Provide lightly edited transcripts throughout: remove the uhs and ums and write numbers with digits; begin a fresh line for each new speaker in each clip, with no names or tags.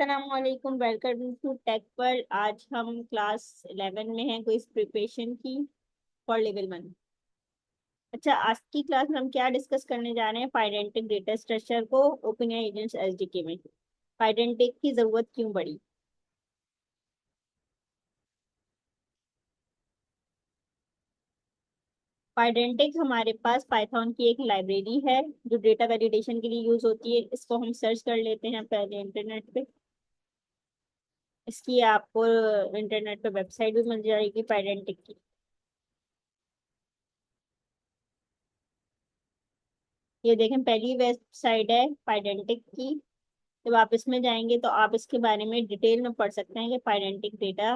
अस्सलामुअलैकुम, welcome to tech world. आज हम क्लास 11 में हैं, क्विज प्रिपरेशन की फॉर लेवल 1। अच्छा, आज की क्लास में हम क्या डिस्कस करने जा रहे हैं? पाइडेंटिक डेटा स्ट्रक्चर को ओपन एजेंट्स एसडीके में पाइडेंटिक की जरूरत क्यों पड़ी। पाइडेंटिक हमारे पास पाइथन की एक लाइब्रेरी है जो डेटा वैलिडेशन के लिए यूज होती है। इसको हम सर्च कर लेते हैं पहले इंटरनेट पे। इसकी आपको इंटरनेट पे वेबसाइट भी मिल जाएगी पाइडेंटिक की। ये देखें, पहली वेबसाइट है पाइडेंटिक की। जब आप इसमें जाएंगे तो आप इसके बारे में डिटेल में पढ़ सकते हैं कि पाइडेंटिक डेटा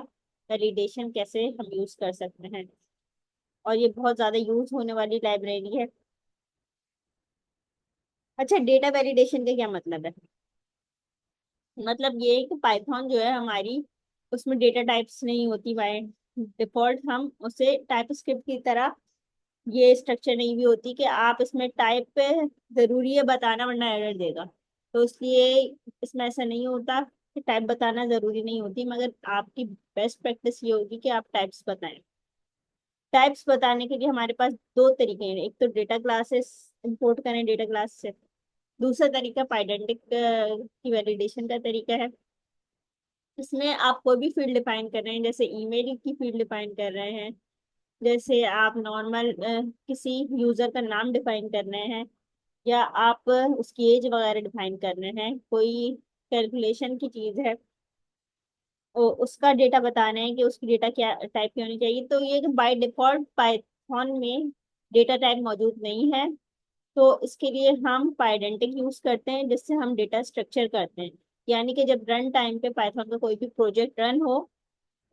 वैलिडेशन कैसे हम यूज कर सकते हैं। और ये बहुत ज्यादा यूज होने वाली लाइब्रेरी है। अच्छा, डेटा वैलिडेशन का क्या मतलब है? मतलब ये है कि पाइथन जो है हमारी, उसमें डेटा टाइप्स नहीं होती बाय डिफॉल्ट। हम उसे टाइप स्क्रिप्ट की तरह, ये स्ट्रक्चर नहीं भी होती कि आप इसमें टाइप पे जरूरी है बताना वरना एरर देगा। तो इसलिए इसमें ऐसा नहीं होता कि टाइप बताना जरूरी नहीं होती, मगर आपकी बेस्ट प्रैक्टिस ये होगी कि आप टाइप्स बताएं। टाइप्स बताने के लिए हमारे पास दो तरीके हैं। एक तो डेटा क्लासेस इंपोर्ट करें डेटा क्लास से। दूसरा तरीका पाइडेंटिक की वैलिडेशन का तरीका है। इसमें आप कोई भी फील्ड डिफाइन कर रहे हैं, जैसे ईमेल की फील्ड डिफाइन कर रहे हैं, जैसे आप नॉर्मल किसी यूजर का नाम डिफाइन कर रहे हैं, या आप उसकी एज वगैरह डिफाइन कर रहे हैं, कोई कैलकुलेशन की चीज है, उसका डेटा बताना है कि उसकी डेटा क्या टाइप की होनी चाहिए। तो ये बाय डिफॉल्ट पाइथन में डेटा टाइप मौजूद नहीं है। तो इसके लिए हम पाइडेंटिक यूज करते हैं, जिससे हम डेटा स्ट्रक्चर करते हैं। यानी कि जब रन टाइम पे पाइथन का कोई भी प्रोजेक्ट रन हो,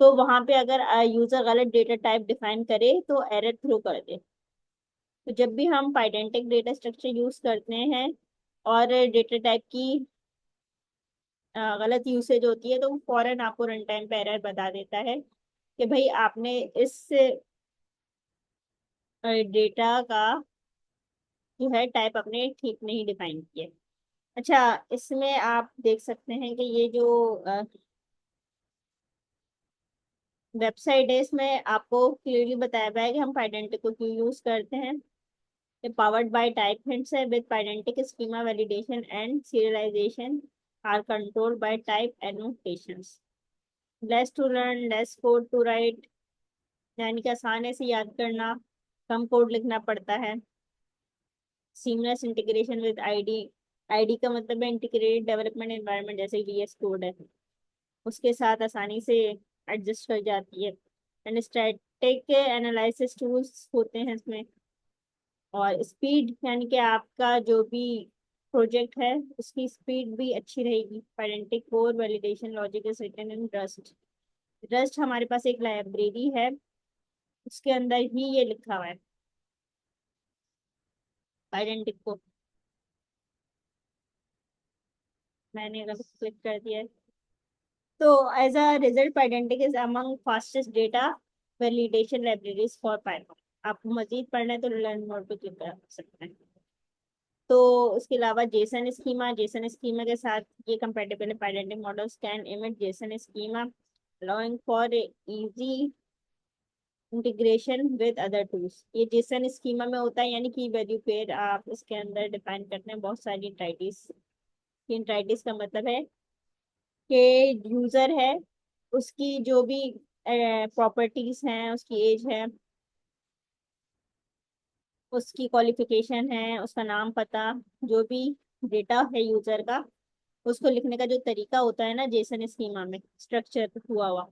तो वहां पे अगर यूजर गलत डेटा टाइप डिफाइन करे तो एरर थ्रो कर दे। तो जब भी हम पाइडेंटिक डेटा स्ट्रक्चर यूज करते हैं और डेटा टाइप की गलत यूसेज होती है, तो वो फौरन आपको रन टाइम पे एरर बता देता है कि भाई आपने इस डेटा का जो है टाइप अपने ठीक नहीं डिफाइन किया। अच्छा, इसमें आप देख सकते हैं कि ये जो वेबसाइट है, इसमें आपको क्लियरली बताया गया है कि हम पाइडेंटिक को क्यों यूज करते हैं। Powered by type hints with Pydantic schema validation and serialization are controlled by type annotations. Less to learn, less code to write, यानी कि आसान है से याद करना, कम कोड लिखना पड़ता है। Seamless integration with ID. ID का मतलब है इंटीग्रेटेड डेवलपमेंट एनवायरनमेंट, जैसे वीएस कोड है, उसके साथ आसानी से एडजस्ट कर जाती है। एंड स्टैटिक एनालिसिस टूल्स होते हैं इसमें। और स्पीड, यानी कि आपका जो भी प्रोजेक्ट है उसकी स्पीड भी अच्छी रहेगी। पेरेंटिक core validation logic is written in Rust. Rust हमारे पास एक लाइब्रेरी है, उसके अंदर ही ये लिखा हुआ है पेरेंटिक को। मैंने अगर क्लिक कर दिया है, तो as a result Pydantic is among fastest data validation libraries for Python. आपको मजीद पढ़ना है तो लर्न मोड पे क्लिक कर सकते हैं। तो उसके अलावा जेसन स्कीमा, जेसन स्कीमा के साथ ये कंपेटेबल है। Pydantic models can emit JSON schema allowing for easy integration with other tools. ये जेसन स्कीमा में होता है, यानी कि वैल्यू पेयर आप इसके अंदर डिफाइन करते हैं बहुत सारी एंटिटीज। एंटिटीज का मतलब है कि यूजर है, उसकी जो भी प्रॉपर्टीज हैं, उसकी एज है, उसकी क्वालिफिकेशन है, उसका नाम पता, जो भी डेटा है यूजर का, उसको लिखने का जो तरीका होता है ना जेसन स्कीमा में स्ट्रक्चर हुआ हुआ,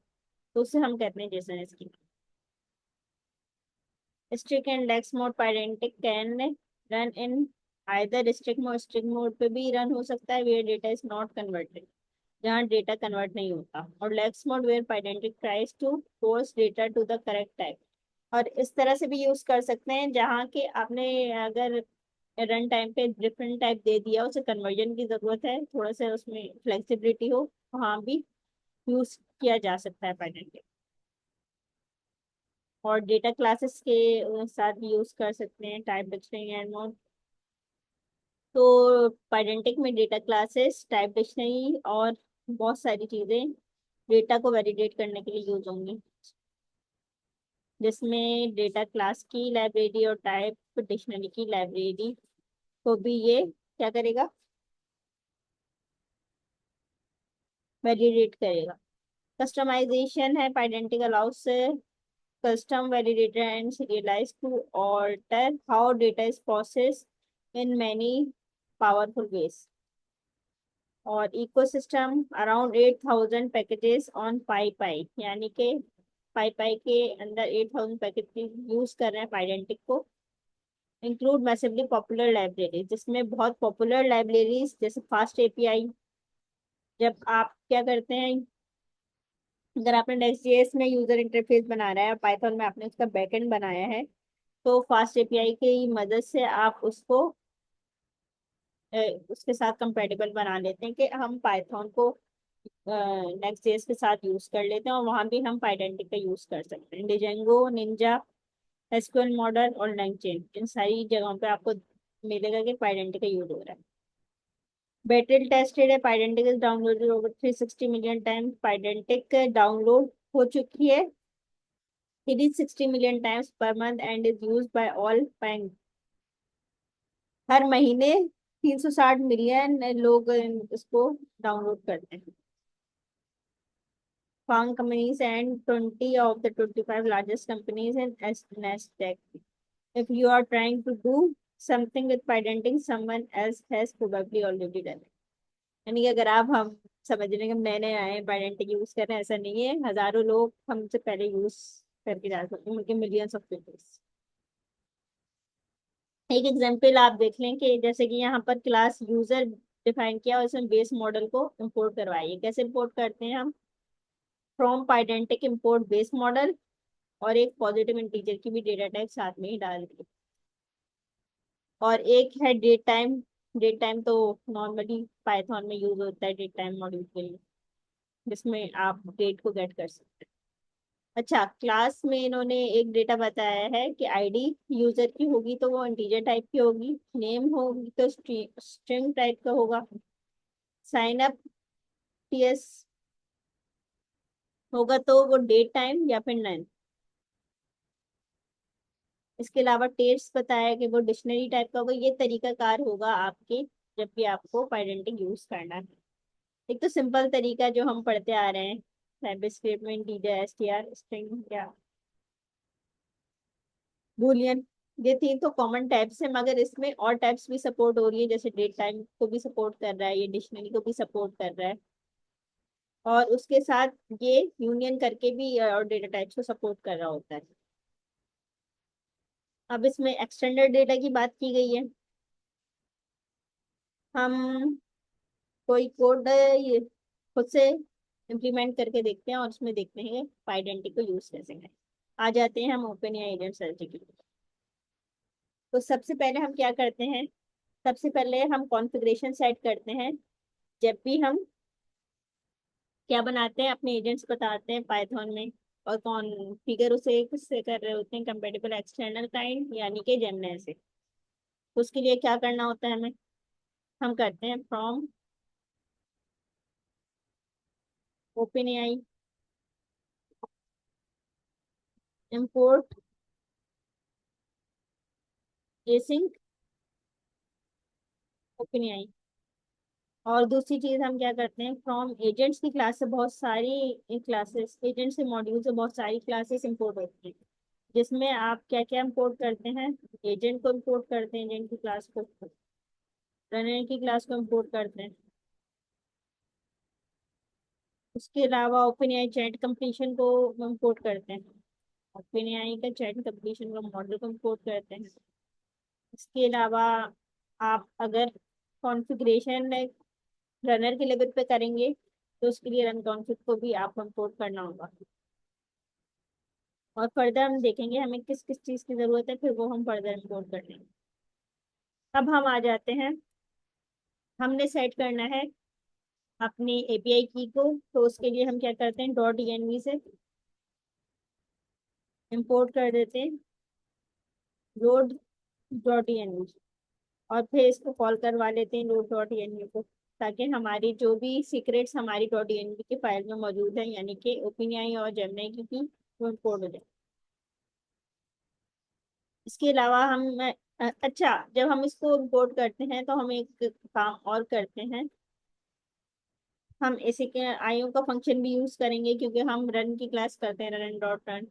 तो उसे हम कहते हैं JSON schema. Strict and lax mode Pydantic can run in either strict mode, strict mode पे भी रन हो सकता है where data is not converted, जहाँ डेटा कन्वर्ट नहीं होता, और lax mode where Pydantic tries to force data to the correct type. और इस तरह से भी यूज कर सकते हैं जहाँ के आपने अगर रन टाइम पे डिफरेंट टाइप दे दिया, उसे कन्वर्जन की जरूरत है, थोड़ा सा उसमें फ्लेक्सिबिलिटी हो, वहाँ भी यूज किया जा सकता है पाइडेंटिक। और डेटा क्लासेस के साथ भी यूज कर सकते हैं टाइप डिक्शनरी एंड मोड। तो पाइडेंटिक में डेटा क्लासेस, टाइप डिक्शनरी और बहुत सारी चीजें डेटा को वैलिडेट करने के लिए यूज होंगी, जिसमें डेटा क्लास की लाइब्रेरी और टाइप डिक्शनरी की लाइब्रेरी को भी ये क्या करेगा, वैलिडेट करेगा। कस्टमाइजेशन है, पाइडेंटिक allow us custom validator and serialize to alter how data is processed in many powerful ways। और इकोसिस्टम अराउंड 8,000 पैकेजेस ऑन पाई, यानी कि पाई के अंदर 8,000 पैकेज यूज कर रहे हैं पाइडेंटिक को। इंक्लूड मैसिवली पॉपुलर लाइब्रेरी, जिसमें बहुत पॉपुलर लाइब्रेरीज जैसे फास्ट एपीआई। जब आप क्या करते हैं, अगर आपने नेक्स्ट.जेएस में यूजर इंटरफेस बना रहा है और पाइथन में आपने उसका बैकएंड बनाया है, तो फास्ट एपीआई की मदद से आप उसको अ, उसके साथ कंपेटेबल बना लेते हैं कि हम पाइथन को नेक्स्ट जेएस के साथ यूज कर लेते हैं, और वहां भी हम पाइडेंटिक का यूज कर सकते हैं। डिजेंगो, निंजा, एसक्यूएल मॉडल और लैंगचेन, इन सारी जगहों पे आपको मिलेगा कि पाइडेंटिक का यूज हो रहा है। बैटल टेस्टेड है, Pydantic is downloaded over 360 million time. Pydantic download हो चुकी है 360 million times per month and is use by all bank. हर महीने 360 मिलियन लोग इसको डाउनलोड करते हैं। Fang companies and 20 of the 25 largest companies in Nasdaq. If you are trying to do something with patenting, someone else has probably already done it। यानी कि अगर आप हम समझ रहे हैं कि हम नए नए आए हैं पाइडेंटिक यूज कर रहे हैं, ऐसा नहीं है, हजारों लोग हमसे पहले यूज करके जा सकते हैं, उनके मिलियंस ऑफ पीपल्स। एक एग्जांपल आप देख लें कि जैसे कि यहाँ पर क्लास यूजर डिफाइन किया और इसमें बेस मॉडल को इंपोर्ट करवाइए। कैसे इंपोर्ट करते हैं हम, फ्रॉम पाइडेंटिक इंपोर्ट बेस मॉडल, और एक पॉजिटिव इंटीजर की भी डेटा टाइप साथ में ही डाल दी। और एक है डेट टाइम। डेट टाइम तो नॉर्मली पाइथन में यूज होता है डेट टाइम मॉड्यूल के लिए, जिसमें आप डेट को गेट कर सकते हैं। अच्छा, क्लास में इन्होंने एक डेटा बताया है कि आईडी यूजर की होगी तो वो इंटीजर टाइप की होगी, नेम होगी तो स्ट्रिंग टाइप का होगा, साइन अप टीएस होगा तो वो डेट टाइम या फिर नन। इसके अलावा टेस्ट बताया कि वो डिक्शनरी टाइप का होगा। ये तरीकाकार होगा आपके जब भी आपको पाइडेंटिक यूज करना है। एक तो सिंपल तरीका जो हम पढ़ते आ रहे हैं, टाइपस्क्रिप्ट में इंटीजर, एसटीआर, स्ट्रिंग या बूलियन, ये तीन तो कॉमन टाइप्स है, मगर इसमें और टाइप्स भी सपोर्ट हो रही है, जैसे डेट टाइम को भी सपोर्ट कर रहा है, ये डिक्शनरी को भी सपोर्ट कर रहा है, और उसके साथ ये यूनियन करके भी और डेटा टाइप्स को सपोर्ट कर रहा होता है। अब इसमें एक्सटेंडेड डेटा की बात की गई है। हम कोई कोड ये खुद से इम्प्लीमेंट करके देखते हैं और उसमें देखते हैं पाइडेंटिटी को यूज कैसे करें। आ जाते हैं हम ओपन या एजेंट सर्च के लिए। तो सबसे पहले हम क्या करते हैं, सबसे पहले हम कॉन्फ़िगरेशन सेट करते हैं। जब भी हम क्या बनाते हैं, अपने एजेंट्स बताते हैं पाइथन में, और कॉन्फ़िगर उसे किससे कर रहे होते हैं, कंपेटिबल एक्सटर्नल काइंड यानी कि जेमिनी से। तो उसके लिए क्या करना होता है हमें, हम करते हैं from open AI import async open AI. और दूसरी चीज हम क्या करते हैं, फ्रॉम एजेंट्स की क्लास से बहुत सारी क्लासेस, एजेंट से मॉड्यूल से बहुत सारी क्लासेस इंपोर्ट होती हैं, जिसमें आप क्या क्या इंपोर्ट करते हैं, एजेंट को इंपोर्ट करते हैं, एजेंट की क्लास को, रनर की क्लास को इंपोर्ट करते हैं। उसके अलावा ओपन एआई चैट कंप्लीशन को इंपोर्ट करते हैं, ओपन एआई का चैट कंप्लीशन का मॉडल को इंपोर्ट करते हैं। इसके अलावा आप अगर कॉन्फ़िगरेशन रनर के लेवल पे करेंगे तो उसके लिए रन कॉन्फ़िग को भी आपको इंपोर्ट करना होगा। और फर्दर हम देखेंगे हमें किस किस चीज़ की ज़रूरत है, फिर वो हम फर्दर इंपोर्ट कर लेंगे। अब हम आ जाते हैं, हमने सेट करना है अपनी एपीआई की को, तो उसके लिए हम क्या करते हैं, डॉट env से इंपोर्ट कर देते हैं रोड डॉट env। और फिर इसको कॉल करवा लेते हैं लोड डॉट एनवी को, ताकि हमारी जो भी सीक्रेट्स हमारी डॉट एनवी की फाइल में मौजूद है, यानी कि ओपनएआई और जेमिनी की थी, वो इम्पोर्ट हो जाए। इसके अलावा हम अच्छा, जब हम इसको इम्पोर्ट करते हैं तो हम एक काम और करते हैं। हम इसी के आईओ का फंक्शन भी यूज करेंगे, क्योंकि हम रन की क्लास करते हैं, रन डॉट रन।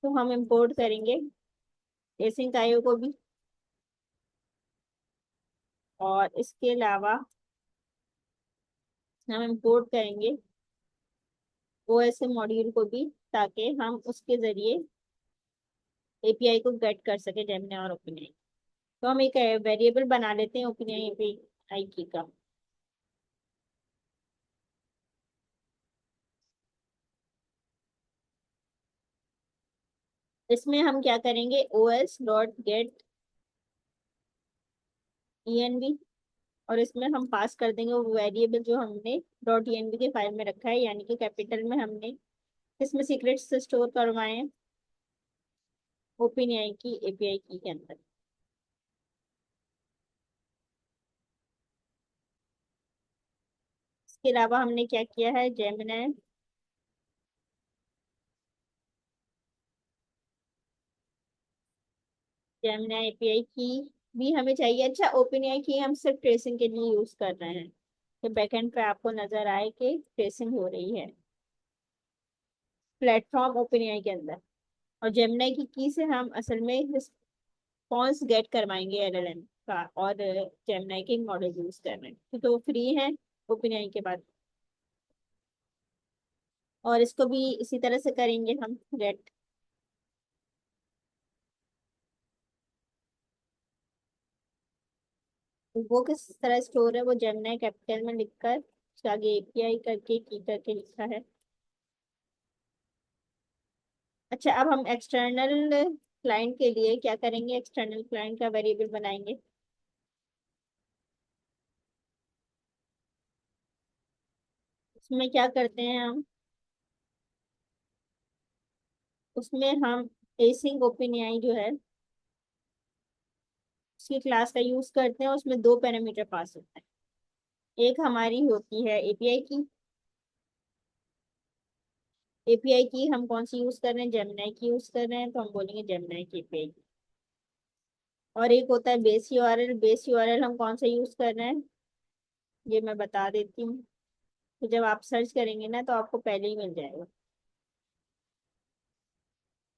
तो हम इम्पोर्ट करेंगे एसिंक आईओ को भी, और इसके अलावा हम इम्पोर्ट करेंगे ओएसएम मॉड्यूल को भी, ताकि हम उसके जरिए एपीआई को गेट कर सके जेमिनी और ओपनएआई। तो हम एक वेरिएबल बना लेते हैं ओपनएआई एपीआई की का। इसमें हम क्या करेंगे, ओएस डॉट गेट ईएनवी, और इसमें हम पास कर देंगे वो वेरिएबल जो हमने डॉट ईएनवी के फाइल में रखा है, यानी कि कैपिटल में हमने इसमें सीक्रेट्स स्टोर करवाए हैं ओपनएआई की एपीआई की के अंदर। इसके अलावा हमने क्या किया है, जेमिनी जेमिनी एपीआई की भी हमें चाहिए। अच्छा, ओपनएआई की हम सिर्फ ट्रेसिंग के लिए यूज कर रहे हैं, तो बैकएंड पे आपको नजर आए कि ट्रेसिंग हो रही है प्लेटफॉर्म ओपनएआई के अंदर। और जेमिनी की से हम असल में रिस्पॉन्स गेट करवाएंगे एलएलएम का, और जेमिनी के मॉडल यूज कर रहे हैं क्योंकि वो फ्री है ओपनएआई के बाद। और इसको भी इसी तरह से करेंगे हम गेट। वो किस तरह स्टोर है, वो जेमिनी कैपिटल में लिखकर उसके आगे एपीआई करके की करके लिखा है। अच्छा, अब हम एक्सटर्नल क्लाइंट के लिए क्या करेंगे, एक्सटर्नल क्लाइंट का वेरिएबल बनाएंगे। उसमें क्या करते हैं हम, उसमें हम एसिंक ओपनएआई जो है उसकी क्लास का यूज करते हैं। उसमें दो पैरामीटर पास होता है, एक हमारी होती है एपीआई की। एपीआई की हम कौन सी यूज कर रहे हैं, जेमिनी की यूज कर रहे हैं, तो हम बोलेंगे जेमिनी की एपीआई। और एक होता है बेस यूआरएल। बेस यूआरएल हम कौन सा यूज कर रहे हैं, ये मैं बता देती हूँ। तो जब आप सर्च करेंगे ना, तो आपको पहले ही मिल जाएगा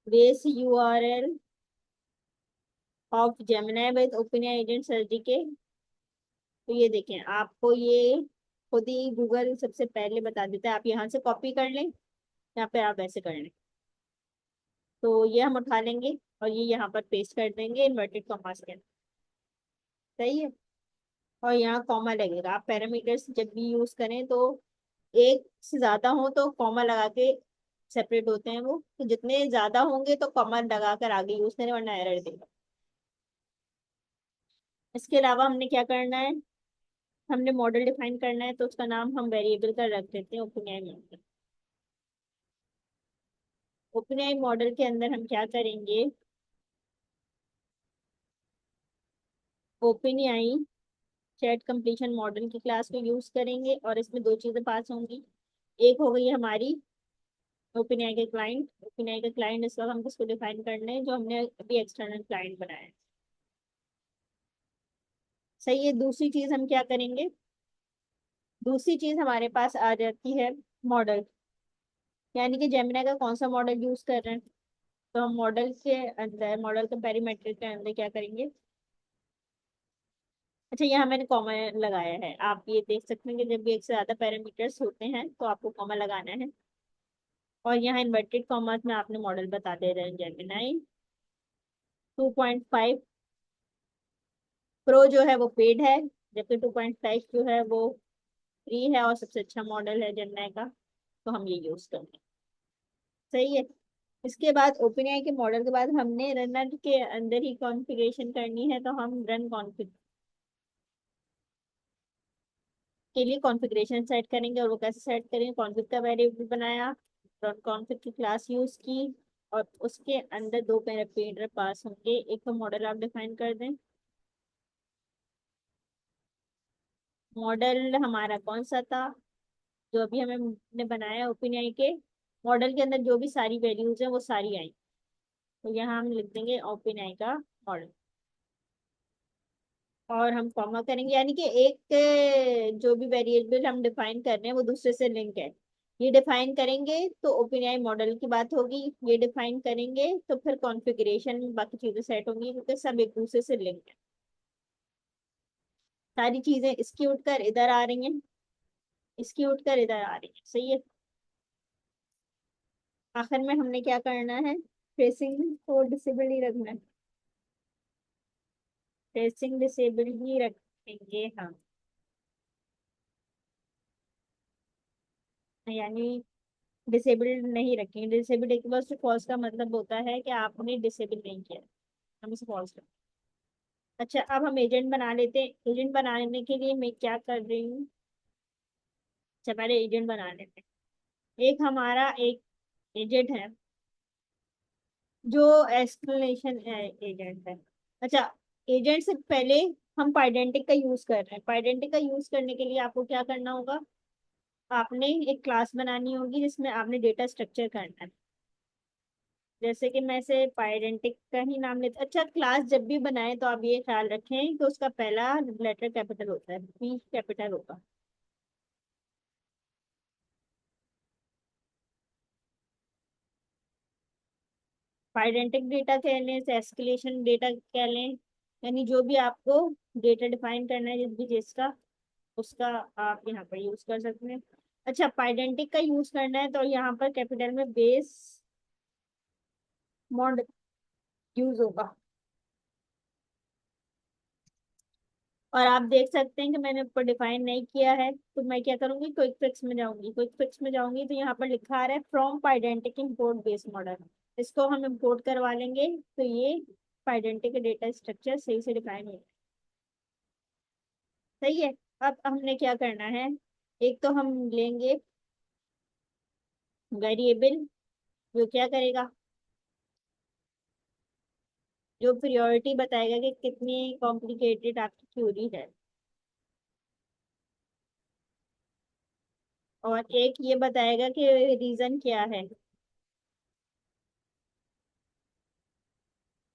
base URL of Gemini with OpenAI agent search के। तो ये देखें, आपको ये खुद ही गूगल सबसे पहले बता देता है, आप यहाँ से कॉपी कर लें या फिर आप ऐसे कर लें। तो ये हम उठा लेंगे और ये यहाँ पर पेस्ट कर देंगे इन्वर्टेड कॉमास के अंदर। सही है। और यहाँ कॉमा लगेगा। आप पैरामीटर्स जब भी यूज करें तो एक से ज्यादा हो तो कॉमा लगा के सेपरेट होते हैं वो, तो जितने ज्यादा होंगे तो कॉमा लगा कर आगे यूज करें, वरना एरर देगा। इसके अलावा हमने क्या करना है, हमने मॉडल डिफाइन करना है, तो उसका नाम हम वेरिएबल का रख देते हैं ओपनएआई मॉडल। ओपनएआई मॉडल के अंदर हम क्या करेंगे, ओपनएआई चैट कंप्लीशन मॉडल की क्लास को यूज करेंगे, और इसमें दो चीजें पास होंगी। एक हो गई हमारी ओपनएआई के क्लाइंट। ओपनएआई का क्लाइंट इस वक्त हम किसको डिफाइन करना है, जो हमने अभी एक्सटर्नल क्लाइंट बनाया है। सही है। दूसरी चीज हम क्या करेंगे, दूसरी चीज हमारे पास आ जाती है मॉडल, यानी कि जेमिनी का कौन सा मॉडल यूज कर रहे हैं। तो हम मॉडल के अंदर, मॉडल के पेरीमीटर के अंदर क्या करेंगे। अच्छा, यहाँ मैंने कॉमा लगाया है, आप ये देख सकते हैं कि जब भी एक से ज्यादा पैरामीटर्स होते हैं तो आपको कॉमा लगाना है। और यहाँ इन्वर्टेड कॉमर्स में आपने मॉडल बता दे रहे हैं जेमिनी 2.5 प्रो जो है वो पेड है, जबकि 2.5 जो है वो फ्री है और सबसे अच्छा मॉडल है जेमिनी का, तो हम ये यूज करेंगे। सही है। इसके बाद ओपनएआई के मॉडल के बाद हमने रनर के अंदर ही कॉन्फ़िगरेशन करनी है, तो हम रन कॉन्फ़िग के लिए कॉन्फ़िगरेशन सेट करेंगे। और वो कैसे सेट करेंगे, कॉन्फ़िग का वेरिएबल बनाया, कॉन्फ़िग की क्लास यूज की, और उसके अंदर दो पैरामीटर पास होंगे। एक तो मॉडल आप डिफाइन कर दें, मॉडल हमारा कौन सा था, जो अभी हमने बनाया ओपन के मॉडल के अंदर जो भी सारी वैल्यूज है वो सारी आई। तो यहाँ हम लिख देंगे ओपन का मॉडल, और हम कॉमा करेंगे, यानी कि एक जो भी वेरिएबल हम डिफाइन कर रहे हैं वो दूसरे से लिंक है। ये डिफाइन करेंगे तो ओपन मॉडल की बात होगी, ये डिफाइन करेंगे तो फिर कॉन्फ़िगरेशन बाकी चीजें सेट होंगी, क्योंकि सब एक दूसरे से लिंक है। सारी चीजें इसकी उठकर इधर आ रही हैं, इसकी उठकर इधर आ रही है, सही है। आखिर में हमने क्या करना है, ट्रेसिंग को डिसेबल ही रखना है, ट्रेसिंग डिसेबल ही रखेंगे हम, यानी डिसेबल नहीं रखेंगे। डिसेबल एक बार फॉल्स का मतलब होता है कि आपने डिसेबल नहीं किया, हम इसे फॉल्स कर। अच्छा, अब हम एजेंट बना लेते हैं। एजेंट बनाने के लिए मैं क्या कर रही हूँ, अच्छा पहले एजेंट बना लेते हैं। एक हमारा एक एजेंट है जो एक्सप्लेनेशन एजेंट है। अच्छा, एजेंट से पहले हम पाइडेंटिक का यूज कर रहे हैं। पाइडेंटिक का यूज करने के लिए आपको क्या करना होगा, आपने एक क्लास बनानी होगी जिसमें आपने डेटा स्ट्रक्चर करना है। जैसे कि मैं से पाइडेंटिक का ही नाम लेते, अच्छा क्लास जब भी बनाए तो आप ये ख्याल रखें कि उसका पहला लेटर कैपिटल होता है, पी कैपिटल होगा। पाइडेंटिक डेटा कह लें, एस्केलेशन डेटा कह लें, यानी जो भी आपको डेटा डिफाइन करना है जिस भी चीज का, उसका आप यहाँ पर यूज कर सकते हैं। अच्छा, पाइडेंटिक का यूज करना है तो यहाँ पर कैपिटल में बेस मॉड यूज होगा। और आप देख सकते हैं कि मैंने ऊपर डिफाइन नहीं किया है, तो मैं क्या करूंगी, क्विक फिक्स में जाऊंगी। क्विक फिक्स में जाऊंगी तो यहाँ पर लिखा आ रहा है फ्रॉम पाइडेंटिक इंपोर्ट बेस मॉडल, इसको हम इंपोर्ट करवा लेंगे तो ये पाइडेंटिक डेटा स्ट्रक्चर सही से डिफाइन हो, सही है। अब हमने क्या करना है, एक तो हम लेंगे वेरिएबल जो क्या करेगा, जो प्रियोरिटी बताएगा कि कितनी कॉम्प्लिकेटेड आपकी क्यूरी है, और एक ये बताएगा कि रीजन क्या है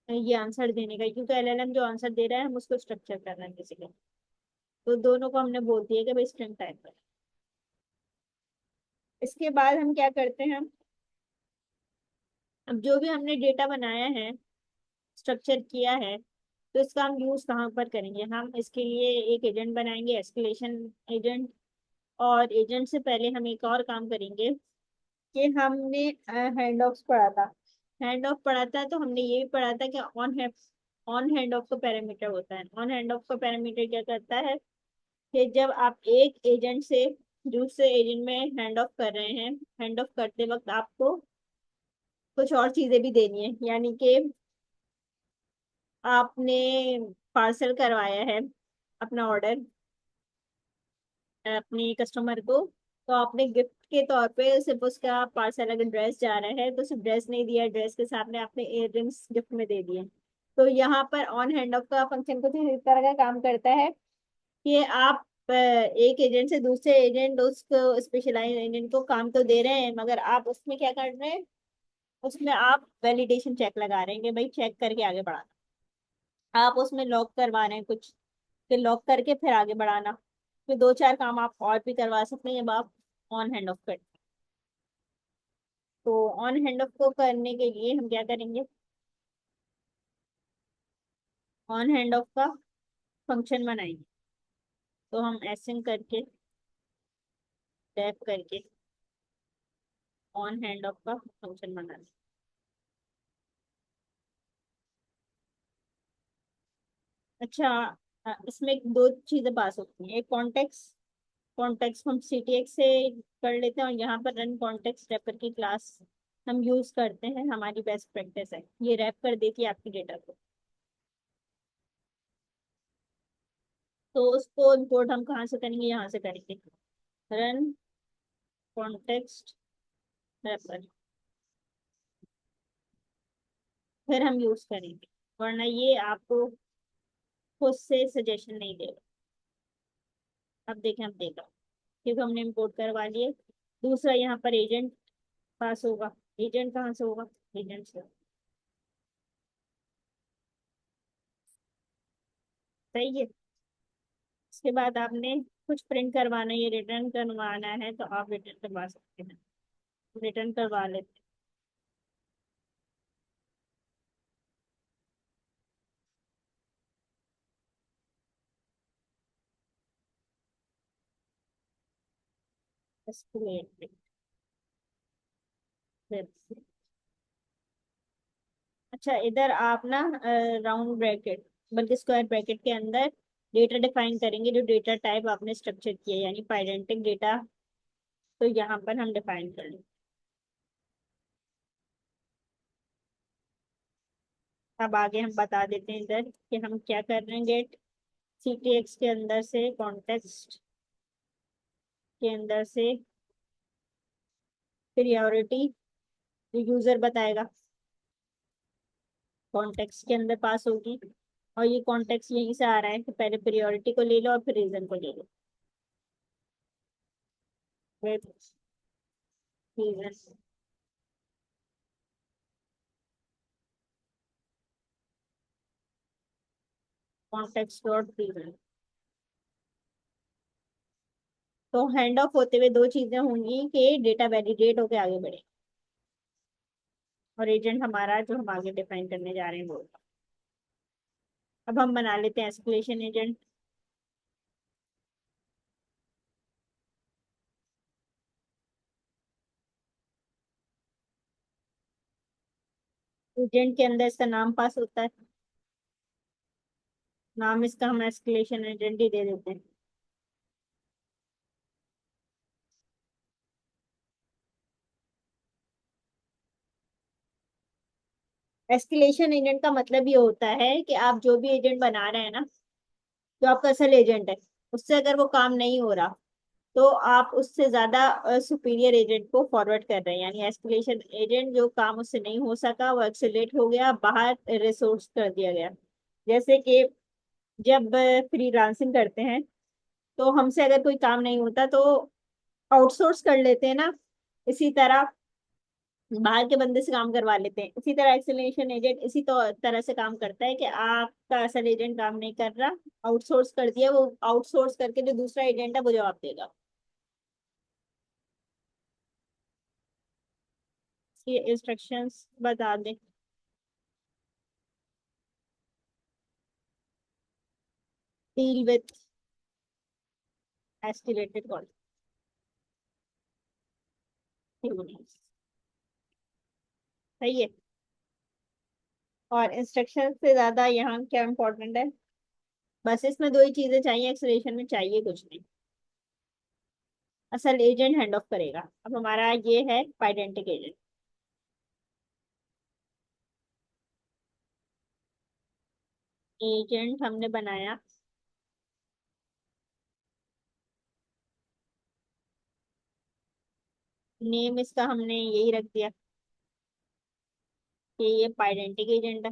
ये आंसर देने का, क्योंकि एलएलएम जो आंसर दे रहा है हम उसको स्ट्रक्चर कर रहे हैं बेसिकली। तो दोनों को हमने बोल दिया कि भाई स्ट्रिंग टाइप कर। इसके बाद हम क्या करते हैं, अब जो भी हमने डेटा बनाया है, स्ट्रक्चर किया है, तो इसका हम यूज कहाँ पर करेंगे, हम इसके लिए एक एजेंट बनाएंगे, एस्केलेशन एजेंट। और एजेंट से पहले हम एक और काम करेंगे कि हमने हैंड ऑफ पढ़ा था। हैंड ऑफ पढ़ा था तो हमने ये भी पढ़ा था कि ऑन हैंड ऑफ का पैरामीटर होता है। ऑन हैंड ऑफ का पैरामीटर क्या करता है कि जब आप एक एजेंट से दूसरे एजेंट में हैंड ऑफ कर रहे हैं, हैंड ऑफ करते वक्त आपको कुछ और चीजें भी देनी है, यानी कि आपने पार्सल करवाया है अपना ऑर्डर अपने कस्टमर को, तो आपने गिफ्ट के तौर पे सिर्फ उसका पार्सल, अगर ड्रेस जा रहा है तो सिर्फ ड्रेस नहीं दिया, ड्रेस के साथ में आपने इयर रिंग्स गिफ्ट में दे दिए। तो यहाँ पर ऑन हैंड ऑफ का फंक्शन कुछ इस तरह का काम करता है कि आप एक एजेंट से दूसरे एजेंट उसको स्पेशलाइज एजेंट को काम तो दे रहे हैं, मगर आप उसमें क्या कर रहे हैं, उसमें आप वैलिडेशन चेक लगा रहे हैं कि भाई चेक करके आगे बढ़ाना। आप उसमें लॉक करवा रहे हैं कुछ, फिर लॉक करके फिर आगे बढ़ाना, फिर दो चार काम आप और भी करवा सकते हैं जब आप ऑन हैंड ऑफ कर। तो ऑन हैंड ऑफ को करने के लिए हम क्या करेंगे, ऑन हैंड ऑफ का फंक्शन बनाएंगे। तो हम एसिंग करके टैप करके ऑन हैंड ऑफ का फंक्शन बनाएंगे। अच्छा, इसमें दो चीजें पास होती हैं, एक कॉन्टेक्स्ट, कॉन्टेक्स्ट हम सीटीएक्स से कर लेते हैं, और यहाँ पर रन कॉन्टेक्स्ट रैपर की क्लास हम यूज करते हैं, हमारी बेस्ट प्रैक्टिस है, ये रैप कर देती है आपकी डेटा को। तो उसको इम्पोर्ट हम कहाँ से करेंगे, यहाँ से करेंगे, रन कॉन्टेक्स्ट रैपर, फिर हम यूज करेंगे, वरना ये आपको खुद से सजेशन नहीं देगा। अब देखें, अब देखा, क्योंकि हमने इम्पोर्ट करवा लिए। दूसरा यहाँ पर एजेंट पास होगा। एजेंट कहाँ से होगा? एजेंट से। सही है। उसके बाद आपने कुछ प्रिंट करवाना है, ये रिटर्न करवाना है, तो आप रिटर्न करवा सकते हैं। रिटर्न करवा लेते हैं। एस्केलेट। अच्छा, इधर आप ना राउंड ब्रैकेट बल्कि स्क्वायर ब्रैकेट के अंदर डेटा डिफाइन करेंगे, जो डेटा टाइप आपने स्ट्रक्चर किया है, यानी पाइडेंटिक डेटा। तो यहाँ पर हम डिफाइन कर लें। अब आगे हम बता देते हैं इधर कि हम क्या कर रहे हैं। गेट CTX के अंदर से, कॉन्टेक्स्ट के अंदर से प्रियोरिटी, जो यूजर बताएगा, कॉन्टेक्स्ट के अंदर पास होगी। और ये कॉन्टेक्स्ट यहीं से आ रहा है, तो पहले प्रियोरिटी को ले लो और फिर रीजन को ले लो। Reason, context dot reason. तो हैंड ऑफ होते हुए दो चीजें होंगी कि डेटा वैलिडेट होके आगे बढ़े, और एजेंट हमारा जो हम आगे डिफाइन करने जा रहे हैं वो। अब हम बना लेते हैं एस्केलेशन एजेंट। एजेंट के अंदर इसका नाम पास होता है। नाम इसका हम एस्केलेशन एजेंट ही दे देते हैं। एस्केलेशन एजेंट का मतलब ये होता है कि आप जो भी एजेंट बना रहे हैं ना, जो आपका असल एजेंट है, उससे अगर वो काम नहीं हो रहा, तो आप उससे ज्यादा सुपीरियर एजेंट को फॉरवर्ड कर रहे हैं। यानी एस्केलेशन एजेंट, जो काम उससे नहीं हो सका, वो एक्सेलेट हो गया, बाहर रिसोर्स कर दिया गया। जैसे कि जब फ्रीलांसिंग करते हैं, तो हमसे अगर कोई काम नहीं होता तो आउटसोर्स कर लेते हैं ना, इसी तरह बाहर के बंदे से काम करवा लेते हैं। इसी तरह एक्सेलेशन एजेंट इसी तो तरह से काम करता है कि आपका असल एजेंट काम नहीं कर रहा, आउटसोर्स कर दिया, वो आउटसोर्स करके जो दूसरा एजेंट है वो जवाब देगा। ये इंस्ट्रक्शंस बता दें। Deal with estimated quantity. सही है। और इंस्ट्रक्शन से ज्यादा यहाँ क्या इंपॉर्टेंट है? बस इसमें दो ही चीजें चाहिए, एक्सेलेरेशन में चाहिए कुछ नहीं। असल एजेंट हैंड ऑफ करेगा। अब हमारा ये है पाइडेंटिक एजेंट। एजेंट हमने बनाया। नेम इसका हमने यही रख दिया कि ये पाइडेंटिक एजेंट है।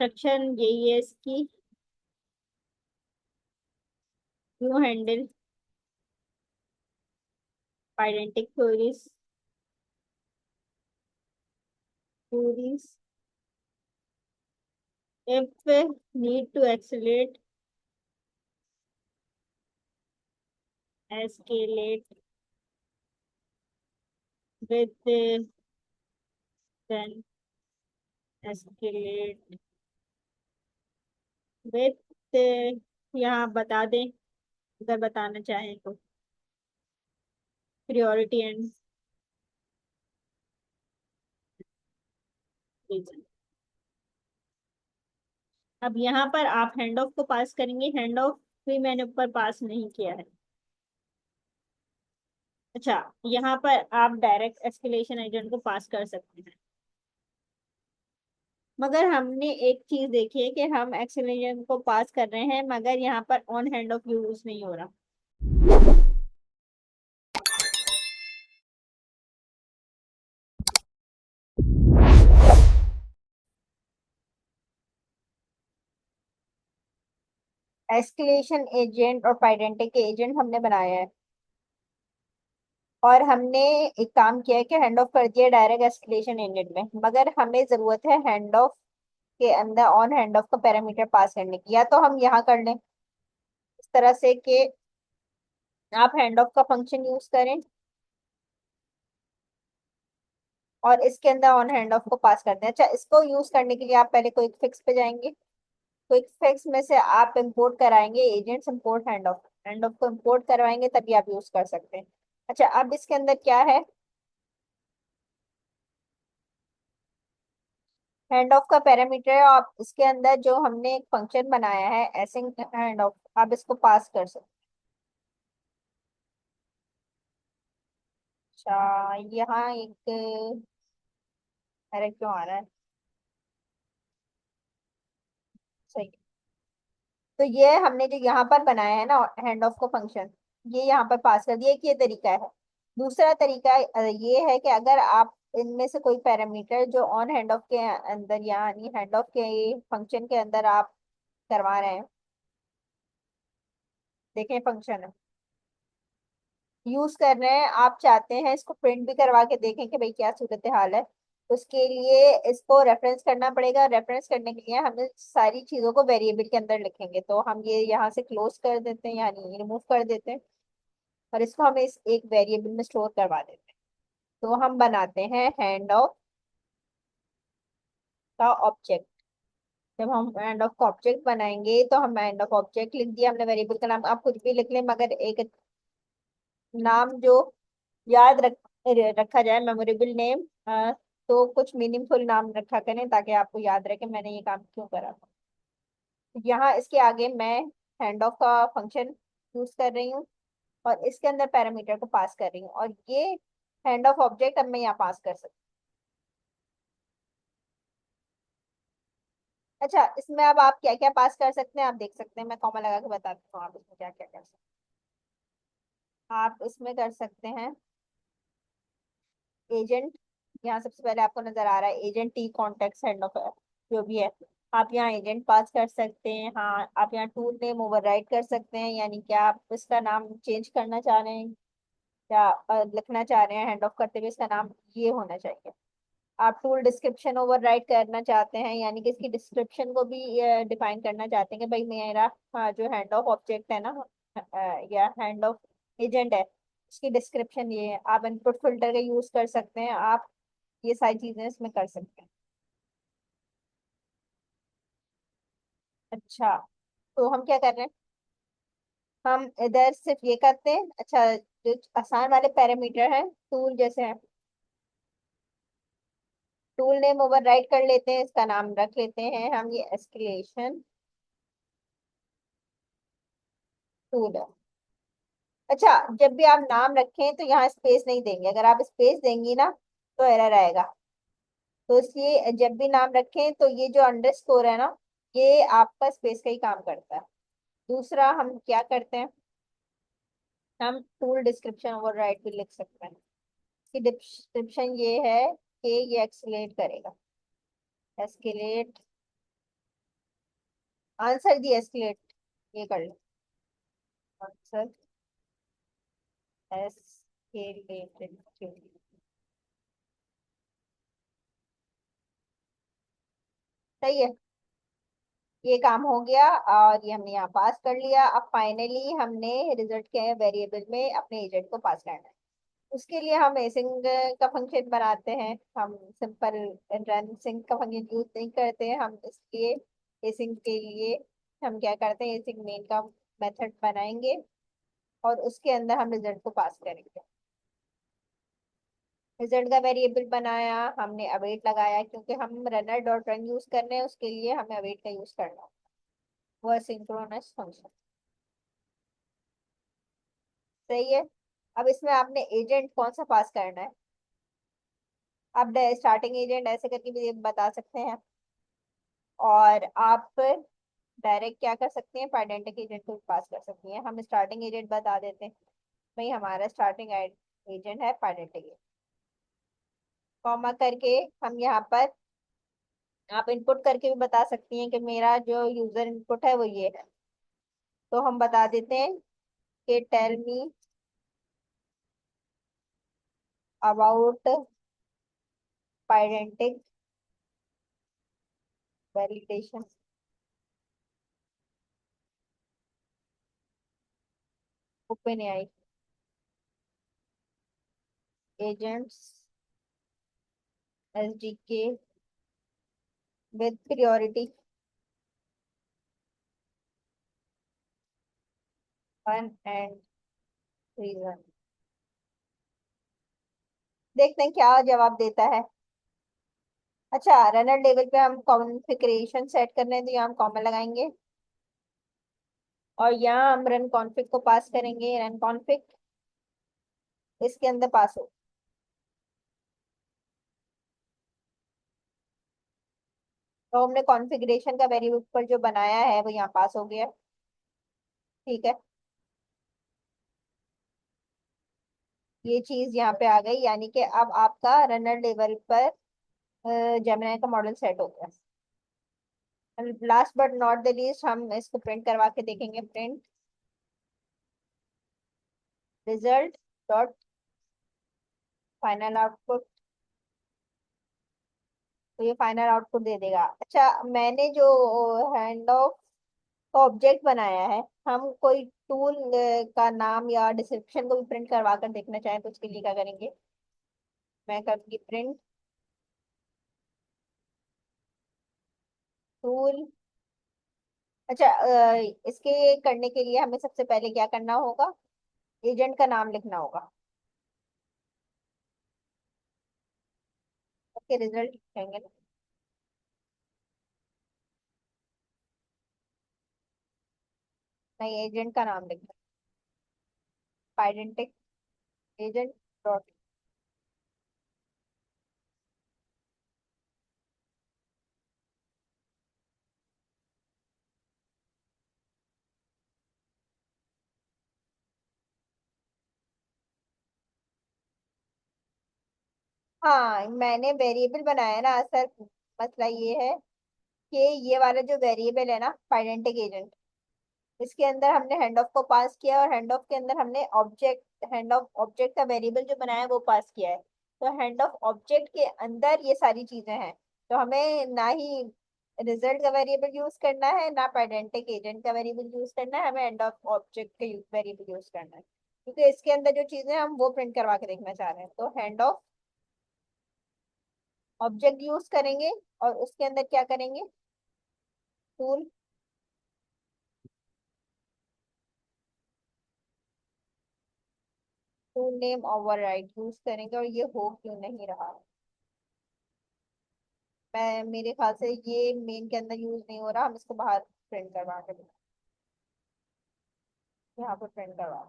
इंस्ट्रक्शन यही है इसकी, you handle Pydantic queries if need to accelerate, escalate with then escalate with, यहाँ बता दें अगर बताना चाहें तो, priority and reason। अब यहाँ पर आप हैंड ऑफ को पास करेंगे। हैंड ऑफ भी मैंने ऊपर पास नहीं किया है। अच्छा, यहाँ पर आप डायरेक्ट एस्केलेशन एजेंट को पास कर सकते हैं, मगर हमने एक चीज देखी है कि हम एक्सेलेशन को पास कर रहे हैं, मगर यहाँ पर ऑन हैंड ऑफ यूज नहीं हो रहा। एस्केलेशन एजेंट और पाइडेंटिक एजेंट हमने बनाया है, और हमने एक काम किया है कि हैंड ऑफ कर दिया डायरेक्ट एस्केलेशन एजेंट में, मगर हमें जरूरत है हैंड ऑफ के अंदर ऑन हैंड ऑफ का पैरामीटर पास करने की। या तो हम यहाँ कर लें इस तरह से कि आप हैंड ऑफ का फंक्शन यूज करें और इसके अंदर ऑन हैंड ऑफ को पास कर दें। अच्छा, इसको यूज करने के लिए आप पहले क्विक फिक्स पे जाएंगे, क्विक फिक्स में से आप इंपोर्ट कराएंगे एजेंट्स इंपोर्ट हैंड ऑफ को इंपोर्ट करवाएंगे तभी आप यूज कर सकते हैं। अच्छा, अब इसके अंदर क्या है, हैंड ऑफ का पैरामीटर है, आप इसके अंदर जो हमने एक फंक्शन बनाया है एसिंग हैंड ऑफ, आप इसको पास कर सकते हैं। अच्छा, यहाँ एक एरर क्यों आ रहा है, सही। तो ये हमने जो यहाँ पर बनाया है ना हैंड ऑफ को फंक्शन, ये यहाँ पर पास कर दिया, एक ये तरीका है। दूसरा तरीका ये है कि अगर आप इनमें से कोई पैरामीटर जो ऑन हैंड ऑफ के अंदर यानी हैंड ऑफ के फंक्शन के अंदर आप करवा रहे हैं, देखें फंक्शन है यूज कर रहे हैं, आप चाहते हैं इसको प्रिंट भी करवा के देखें कि भाई क्या सूरत हाल है, उसके लिए इसको रेफरेंस करना पड़ेगा। रेफरेंस करने के लिए हमें सारी चीजों को वेरिएबल के अंदर लिखेंगे, तो हम ये यहाँ से क्लोज कर देते हैं यानी रिमूव कर देते हैं, और इसको हमें इस एक वेरिएबल में स्टोर करवा देते हैं। तो हम बनाते हैं हैंड ऑफ का ऑब्जेक्ट। जब हम हैंड ऑफ का ऑब्जेक्ट बनाएंगे तो हम हैंड ऑफ ऑब्जेक्ट लिख दिया हमने, वेरिएबल का नाम आप कुछ भी लिख लें, मगर एक नाम जो याद रखा जाए, मेमोरेबल नेम। तो कुछ मीनिंगफुल नाम रखा करें ताकि आपको याद रहे कि मैंने ये काम क्यों करा था। तो यहाँ इसके आगे मैं हैंड ऑफ का फंक्शन यूज कर रही हूँ और इसके अंदर पैरामीटर को पास कर रही हूँ, और ये हैंड ऑफ ऑब्जेक्ट अब मैं यहाँ पास कर सकती हूँ। अच्छा, इसमें अब आप क्या क्या पास कर सकते हैं आप देख सकते हैं, मैं कॉमा लगा के बताती हूँ आप इसमें क्या क्या कर सकते हैं। आप इसमें कर सकते हैं एजेंट, यहाँ सबसे पहले आपको नजर आ रहा है agent T contact hand of जो भी है, आप यहाँ एजेंट पास कर सकते हैं। हाँ, आप यहाँ टूल नेम ओवरराइट कर सकते हैं, यानी क्या आप इसका नाम चेंज करना चाह रहे हैं या लिखना चाह रहे हैं हैंड ऑफ करते हुए इसका नाम ये होना चाहिए। आप टूल डिस्क्रिप्शन ओवरराइट करना चाहते हैं, यानी कि इसकी डिस्क्रिप्शन को भी डिफाइन करना चाहते हैं कि भाई मेरा जो हैंड ऑफ ऑब्जेक्ट है ना, या हैंड ऑफ एजेंट है, उसकी डिस्क्रिप्शन ये है। आप इनपुट फिल्टर का यूज कर सकते हैं, आप ये सारी चीजें इसमें कर सकते हैं। अच्छा, तो हम क्या कर रहे हैं, हम इधर सिर्फ ये करते हैं। अच्छा, जो आसान वाले पैरामीटर हैं टूल जैसे हैं, टूल नेम ओवरराइट कर लेते हैं, इसका नाम रख लेते हैं हम ये एस्केलेशन टूल है। अच्छा, जब भी आप नाम रखें तो यहाँ स्पेस नहीं देंगे, अगर आप स्पेस देंगी ना तो एरर आएगा। तो इसलिए जब भी नाम रखें तो ये जो अंडरस्कोर है ना, ये आपका स्पेस का ही काम करता है। दूसरा हम क्या करते हैं, हम टूल डिस्क्रिप्शन ओवरराइट भी लिख सकते हैं। इसकी डिस्क्रिप्शन ये है कि ये एक्सलेट करेगा, एस्केलेट आंसर दी एस्केलेट, ये कर लो आंसर एस्केलेटेड। सही है, ये काम हो गया और ये हमने यहाँ पास कर लिया। अब फाइनली हमने रिजल्ट के वेरिएबल में अपने एजेंट को पास करना है। उसके लिए हम एसिंग का फंक्शन बनाते हैं, हम सिंपल रन सिंक का फंक्शन यूज नहीं करते हैं। हम इसलिए एसिंग के लिए हम क्या करते हैं, एसिंग मेन का मेथड बनाएंगे और उसके अंदर हम रिजल्ट को पास करेंगे। रिजल्ट का वेरिएबल बनाया हमने, अवेट लगाया, क्योंकि हम रनर डॉट रन यूज कर रहे हैं उसके लिए हमें अवेट का यूज करना है, वो सिंक्रोनस फंक्शन। सही है। अब इसमें आपने एजेंट कौन सा पास करना है, आप स्टार्टिंग एजेंट ऐसे करके भी बता सकते हैं, और आप डायरेक्ट क्या कर सकते हैं, पेडेंटिक एजेंट को पास कर सकती हैं। हम स्टार्टिंग एजेंट बता देते हैं, भाई हमारा स्टार्टिंग एजेंट है पेडेंटिक, कॉमा करके हम यहाँ पर आप इनपुट करके भी बता सकती हैं कि मेरा जो यूजर इनपुट है वो ये है। तो हम बता देते हैं कि tell me about Pydantic validation. Open AI agents SDK with priority one and reason. देखते हैं क्या जवाब देता है। अच्छा, रनर लेवल पे हम कॉन्फ़िगरेशन सेट कर रहे हैं तो यहाँ हम कॉमा लगाएंगे और यहाँ हम रन कॉन्फ़िग को पास करेंगे। रन कॉन्फ़िग इसके अंदर पास हो। तो हमने कॉन्फ़िगरेशन का वेरिएबल जो बनाया है वो यहाँ पास हो गया। ठीक है, ये चीज यहाँ पे आ गई, यानी कि अब आपका रनर लेवल पर जेमिनाई का मॉडल सेट हो गया। Last but not the least हम इसको प्रिंट करवा के देखेंगे। Print result dot final output. तो ये फाइनल आउटपुट दे देगा। अच्छा, मैंने जो हैंड ऑफ का ऑब्जेक्ट बनाया है, हम कोई टूल का नाम या डिस्क्रिप्शन को भी प्रिंट करवा कर देखना चाहें तो उसके लिए क्या करेंगे। मैं करूँगी प्रिंट टूल। अच्छा, इसके करने के लिए हमें सबसे पहले क्या करना होगा, एजेंट का नाम लिखना होगा। ओके, रिजल्ट लिखेंगे ना। नहीं, एजेंट का नाम लिखना। आइडेंटिक एजेंट डॉट। हाँ, मैंने वेरिएबल बनाया है ना। सर, मसला ये है कि ये वाला जो वेरिएबल है ना, आइडेंटिक एजेंट, इसके अंदर हमने हैंड ऑफ को पास किया और हैंड ऑफ के अंदर हमने ऑब्जेक्ट, हैंड ऑफ ऑब्जेक्ट का वेरिएबल जो बनाया है वो पास किया है। तो हैंड ऑफ ऑब्जेक्ट के अंदर ये सारी चीजें हैं। तो हमें ना ही रिजल्ट का वेरिएबल यूज करना है, ना आइडेंटिक एजेंट का वेरिएबल यूज करना है, हमें हैंड ऑफ ऑब्जेक्ट का वेरिएबल यूज करना है, क्योंकि इसके अंदर जो चीजें हैं हम वो प्रिंट करवा के देखना चाह रहे हैं। तो हैंड ऑफ ऑब्जेक्ट यूज करेंगे और उसके अंदर क्या करेंगे, tool tool name override use करेंगे। और ये हो क्यों नहीं रहा, मैं मेरे ख्याल से ये मेन के अंदर यूज नहीं हो रहा, हम इसको बाहर प्रिंट करवा के यहाँ पर प्रिंट करवा।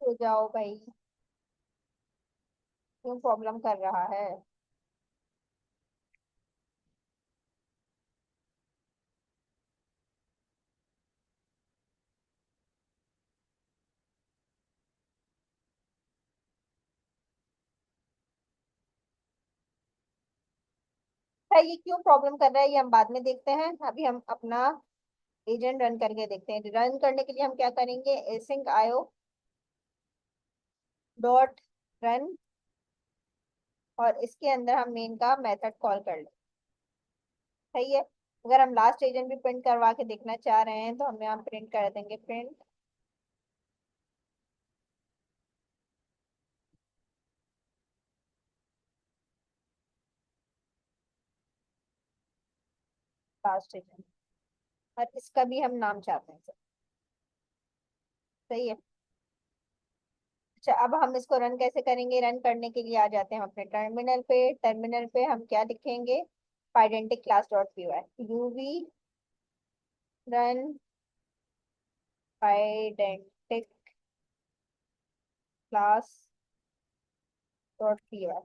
हो जाओ भाई, क्यों प्रॉब्लम कर रहा है। है ये क्यों प्रॉब्लम कर रहा है, ये हम बाद में देखते हैं। अभी हम अपना एजेंट रन करके देखते हैं। रन करने के लिए हम क्या करेंगे, एसिंक आयो डॉट रन, और इसके अंदर हम मेन का मेथड कॉल कर लें। सही है। अगर हम लास्ट एजेंट भी प्रिंट करवा के देखना चाह रहे हैं तो हम यहाँ प्रिंट कर देंगे। प्रिंट लास्ट एजेंट, और इसका भी हम नाम चाहते हैं। सही है। अच्छा, अब हम इसको रन कैसे करेंगे। रन करने के लिए आ जाते हैं हम अपने टर्मिनल पे। टर्मिनल पे हम क्या लिखेंगे, Pydantic class dot P Y, uv run Pydantic class dot P Y.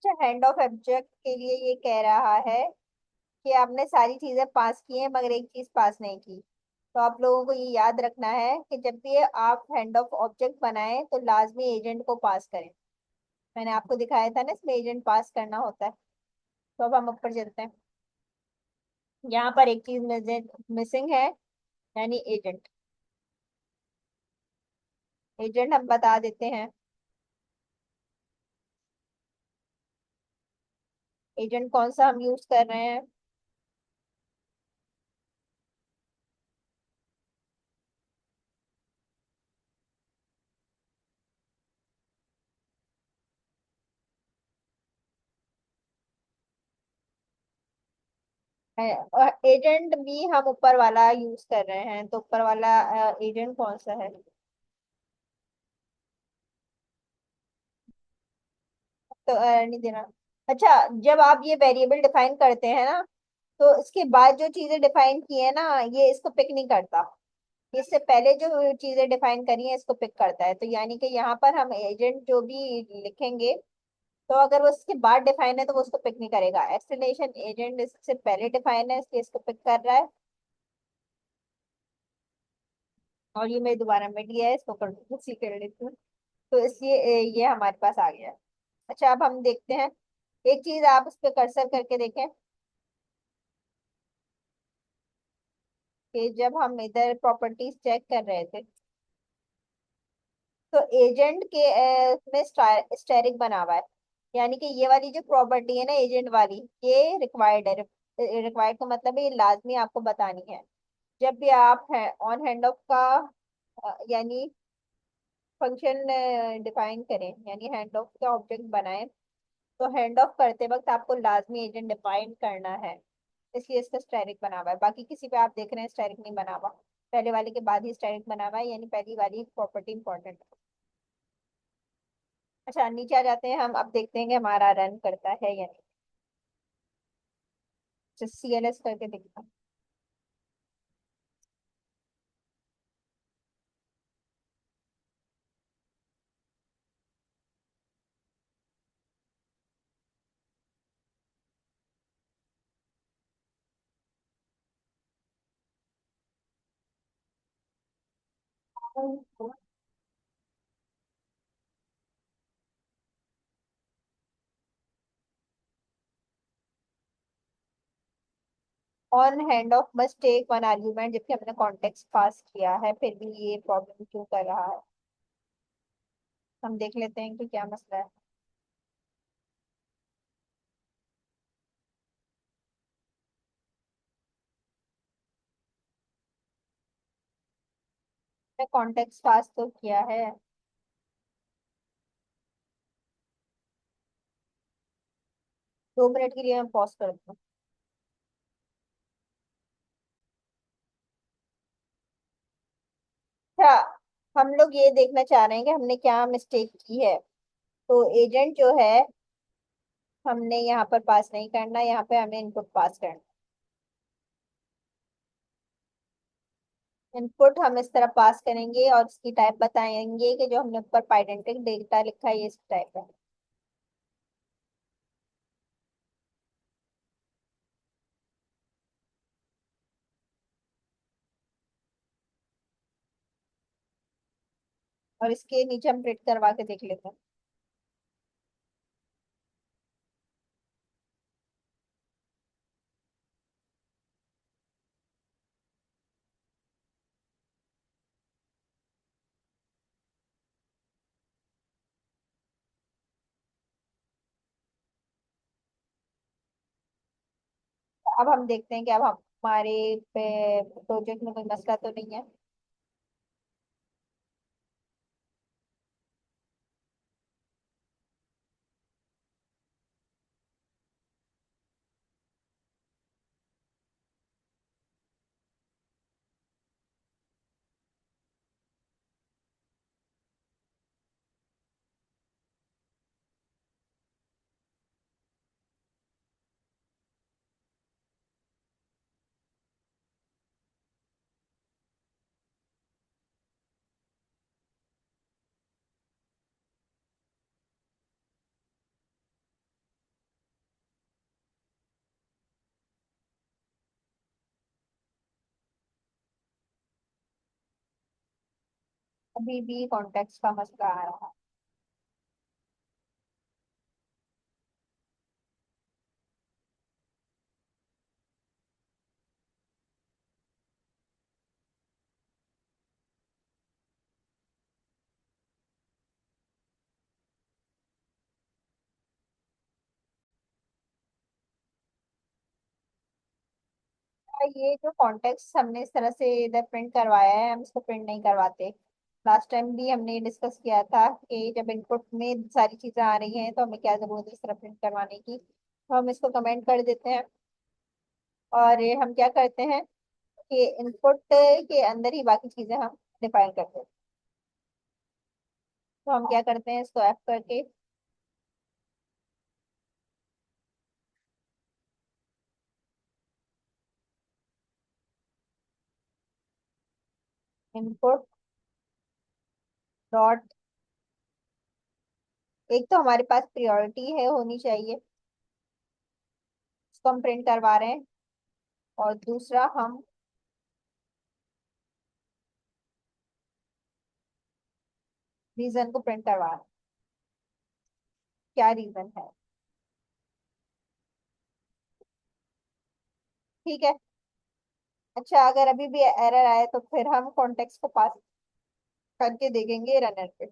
अच्छा, हैंड ऑफ ऑब्जेक्ट के लिए ये कह रहा है कि आपने सारी चीजें पास की हैं मगर एक चीज पास नहीं की। तो आप लोगों को ये याद रखना है कि जब भी आप हैंड ऑफ ऑब्जेक्ट बनाएं तो लाजमी एजेंट को पास करें। मैंने आपको दिखाया था ना, इसमें एजेंट पास करना होता है। तो अब हम ऊपर चलते हैं। यहाँ पर एक चीज मिसिंग है, यानी एजेंट। एजेंट हम बता देते हैं। एजेंट कौन सा हम यूज कर रहे हैं? एजेंट भी हम ऊपर वाला यूज कर रहे हैं, तो ऊपर वाला एजेंट कौन सा है? तो नहीं देना। अच्छा, जब आप ये वेरिएबल डिफाइन करते हैं ना, तो इसके बाद जो चीजें डिफाइन की है ना, ये इसको पिक नहीं करता। इससे पहले जो चीजें डिफाइन करी हैं इसको पिक करता है। तो यानी कि यहाँ पर हम एजेंट जो भी लिखेंगे, तो अगर वो इसके बाद डिफाइन है तो वो उसको पिक नहीं करेगा। एक्सप्लेनेशन एजेंट इससे पहले डिफाइन है इसलिए इसको पिक कर रहा है। और ये मैं दोबारा मिट गया है, इसको उसी कर लेती हूँ। तो इसलिए ये हमारे पास आ गया। अच्छा, अब हम देखते हैं। एक चीज आप उस पर कर्सर करके देखें कि जब हम इधर प्रॉपर्टीज चेक कर रहे थे, तो एजेंट के में स्टेरिक बना हुआ है। यानी कि ये वाली जो प्रॉपर्टी है ना एजेंट वाली, ये रिक्वायर्ड है। रिक्वायर्ड का मतलब है ये लाजमी आपको बतानी है। जब भी आप ऑन हैंड ऑफ का यानी फंक्शन डिफाइन करें, यानी हैंड ऑफ का ऑब्जेक्ट बनाएं, तो हैंड ऑफ करते वक्त आपको लाजमी एजेंट डिफाइन करना है। इसलिए इसका स्टैटिक बना हुआ है। बाकी किसी पे आप देख रहे हैं स्टैटिक नहीं बना हुआ। पहले वाले के बाद ही स्टैटिक बना हुआ है, यानी पहली वाली प्रॉपर्टी इंपॉर्टेंट है। अच्छा, नीचे आ जाते हैं हम। अब देखते हैं कि हमारा रन करता है या नहीं। CLS करके देखते हैं। On hand of must take one argument, जबकि हमने कॉन्टेक्स्ट पास किया है फिर भी ये प्रॉब्लम क्यों कर रहा है? हम देख लेते हैं कि क्या मसला है। कॉन्टेक्स्ट पास तो किया है। 2 मिनट के लिए मैं पॉज कर दूँ? अच्छा, हम लोग ये देखना चाह रहे हैं कि हमने क्या मिस्टेक की है। तो एजेंट जो है हमने यहाँ पर पास नहीं करना, यहाँ पे हमें इनपुट पास करना। इनपुट हम इस तरह पास करेंगे और इसकी टाइप बताएंगे कि जो हमने ऊपर पाइडेंटिक डेटा लिखा है ये इस टाइप है। और इसके नीचे हम प्रिंट करवा के देख लेते हैं। अब हम देखते हैं कि अब हमारे प्रोजेक्ट में कोई मसला तो नहीं है।
अभी भी कॉन्टेक्स्ट का मसला आ रहा है। ये जो कॉन्टेक्स्ट हमने इस तरह से इधर प्रिंट करवाया है, हम इसको प्रिंट नहीं करवाते। लास्ट टाइम भी हमने डिस्कस किया था कि जब इनपुट में सारी चीजें आ रही हैं तो हमें क्या जरूरत है इस तरह प्रिंट करवाने की, तो हम इसको कमेंट कर देते हैं। और ये हम क्या करते हैं कि इनपुट के अंदर ही बाकी चीजें हम डिफाइन करते हैं। तो हम क्या करते हैं, इसको एफ करके इनपुट डॉट, एक तो हमारे पास प्रियोरिटी है होनी चाहिए, इसको हम प्रिंट करवा रहे हैं। और दूसरा हम रीजन को प्रिंट करवा रहे हैं। क्या रीजन है? ठीक है। अच्छा, अगर अभी भी एरर आए तो फिर हम कॉन्टेक्स्ट को पास करके देखेंगे रनर पे।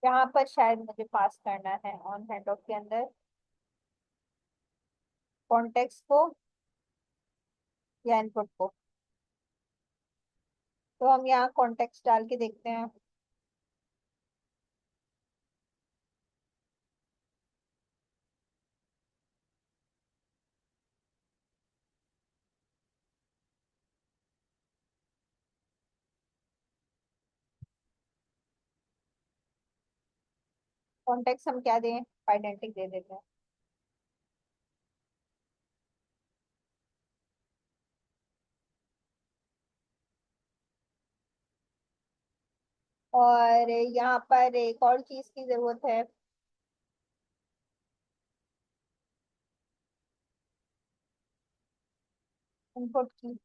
यहाँ पर शायद मुझे पास करना है ऑन हेड ऑफ के अंदर कॉन्टेक्स्ट को या इनपुट को। तो हम यहाँ कॉन्टेक्स्ट डाल के देखते हैं। कॉन्टेक्स्ट हम क्या दें, आइडेंटिक दे देते हैं। और यहाँ पर एक और चीज की जरूरत है, इनपुट की।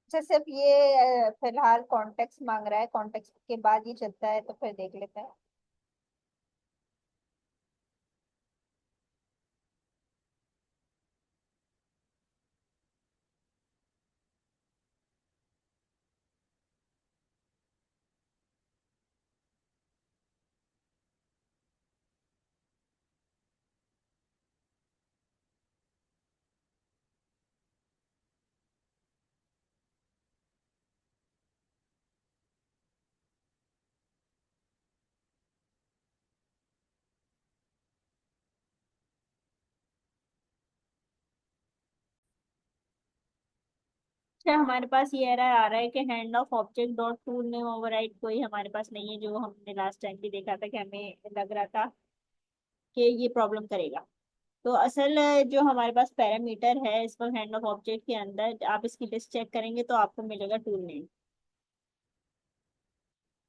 अच्छा, सिर्फ ये फिलहाल कॉन्टेक्स्ट मांग रहा है, कॉन्टेक्स्ट के बाद ये चलता है तो फिर देख लेते हैं।
अच्छा, हमारे पास ये एरर आ रहा है कि hand off object dot tool name override कोई हमारे पास नहीं है, जो हमने लास्ट टाइम भी देखा था कि हमें लग रहा था कि ये प्रॉब्लम करेगा। तो असल जो हमारे पास पैरामीटर है इस पर हैंड ऑफ ऑब्जेक्ट के अंदर, आप इसकी लिस्ट चेक करेंगे तो आपको मिलेगा टूल नेम।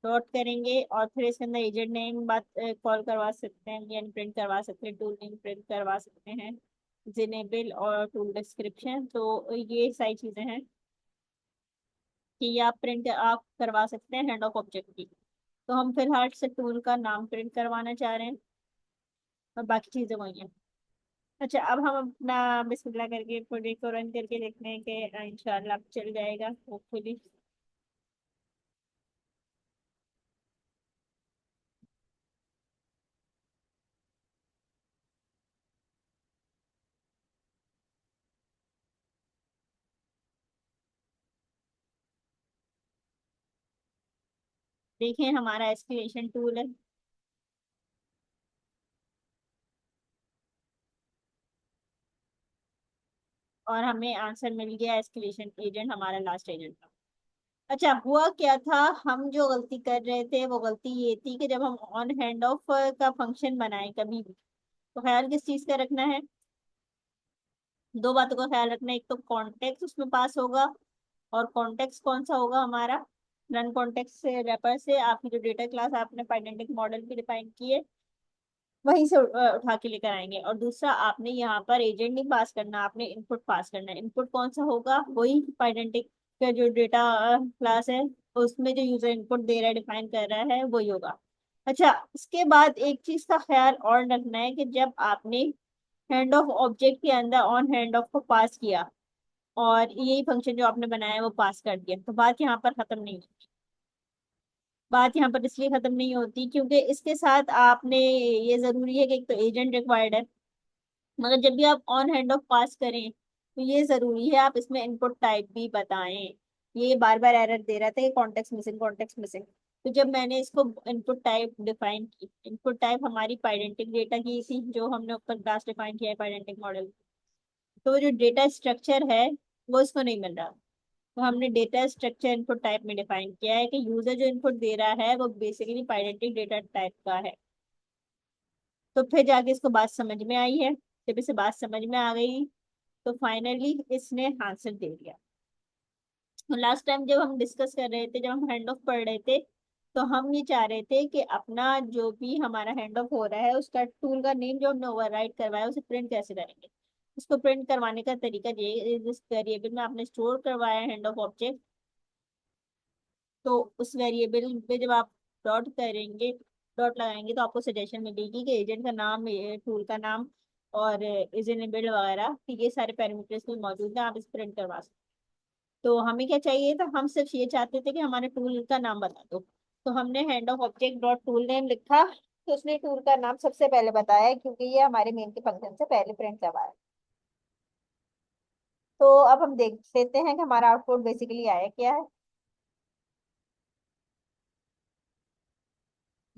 डॉट करेंगे और फिर इसके अंदर एजेंट नेम बात कॉल करवा सकते हैं, यानी प्रिंट करवा सकते हैं, टूल नेम प्रिंट करवा सकते हैं, जिनेबल और टूल डिस्क्रिप्शन। तो ये सारी चीजें हैं कि ये आप प्रिंट आप करवा सकते हैं हैंड ऑफ ऑब्जेक्ट की। तो हम फिलहाल से टूल का नाम प्रिंट करवाना चाह रहे हैं और बाकी चीजें वही हैं। अच्छा, अब हम अपना बिस्मिल्लाह करके प्रोजेक्ट को रन करके देखते हैं कि इंशाल्लाह चल जाएगा होपफुली। देखें, हमारा एस्केलेशन टूल है और हमें आंसर मिल गया, एस्केलेशन एजेंट हमारा लास्ट एजेंट था। अच्छा, हुआ क्या था, हम जो गलती कर रहे थे वो गलती ये थी कि जब हम ऑन हैंड ऑफ का फंक्शन बनाए कभी भी, तो ख्याल किस चीज का रखना है, दो बातों का ख्याल रखना है। एक तो कॉन्टेक्स्ट उसमें पास होगा, और कॉन्टेक्स्ट कौन सा होगा हमारा, रन कॉन्टेक्स्ट से रेपर से आपकी जो डेटा क्लास आपने पाइडेंटिक मॉडल की डिफाइन की है वहीं से उठा के लेकर आएंगे। और दूसरा, आपने यहाँ पर एजेंट नहीं पास करना, आपने इनपुट पास करना है। इनपुट कौन सा होगा, वही पाइडेंटिक का जो डेटा क्लास है उसमें जो यूजर इनपुट दे रहा है, डिफाइन कर रहा है, वही होगा। अच्छा, इसके बाद एक चीज का ख्याल और रखना है कि जब आपने हैंड ऑफ ऑब्जेक्ट के अंदर ऑन हैंड ऑफ को पास किया और यही फंक्शन जो आपने बनाया है वो पास कर दिया, तो बात यहाँ पर खत्म नहीं होती। बात यहाँ पर इसलिए खत्म नहीं होती क्योंकि इसके साथ आपने, ये जरूरी है कि एक तो एजेंट रिक्वायर्ड है, मगर जब भी आप ऑन हैंड ऑफ पास करें तो ये जरूरी है आप इसमें इनपुट टाइप भी बताएं। ये बार बार एरर दे रहा था कि कॉन्टेक्स्ट मिसिंग, कॉन्टेक्स्ट मिसिंग। तो जब मैंने इसको इनपुट टाइप डिफाइन की, इनपुट टाइप हमारी पाइडेंटिक डेटा की थी जो हमने ऊपर क्लास डिफाइन किया है पाइडेंटिक मॉडल, तो वो जो डेटा स्ट्रक्चर है वो इसको नहीं मिल रहा। तो हमने डेटा स्ट्रक्चर इनपुट टाइप में डिफाइन किया है कि यूजर जो इनपुट दे रहा है वो बेसिकली पाइडेंटिक डेटा टाइप का है। तो फिर जाके इसको बात समझ में आई है। जब इसे बात समझ में आ गई तो फाइनली इसने आंसर दे दिया। लास्ट टाइम जब हम डिस्कस कर रहे थे, जब हम हैंड ऑफ पढ़ रहे थे, तो हम ये चाह रहे थे कि अपना जो भी हमारा हैंड ऑफ हो रहा है उसका टूल का नेम जो हमने ओवरराइट करवाया उसे प्रिंट कैसे करेंगे। उसको प्रिंट करवाने का तरीका ये, जिस वेरिएबल में आपने स्टोर करवाया हैंड ऑफ ऑब्जेक्ट, तो उस वेरिएबल पे जब आप डॉट करेंगे, डॉट लगाएंगे, तो आपको सजेशन मिलेगी कि एजेंट का नाम, टूल का नाम और इज इनेबल्ड वगैरह, कि ये सारे पैरामीटर्स भी मौजूद हैं, आप इस प्रिंट करवा सकते। तो हमें क्या चाहिए था, हम सिर्फ ये चाहते थे कि हमारे टूल का नाम बता दो। तो हमने hand off object dot tool name लिखा, तो उसने टूल का नाम सबसे पहले बताया क्योंकि ये हमारे मेन के फंक्शन से पहले प्रिंट करवाया। तो अब हम देख लेते हैं कि हमारा आउटपुट बेसिकली आया क्या है।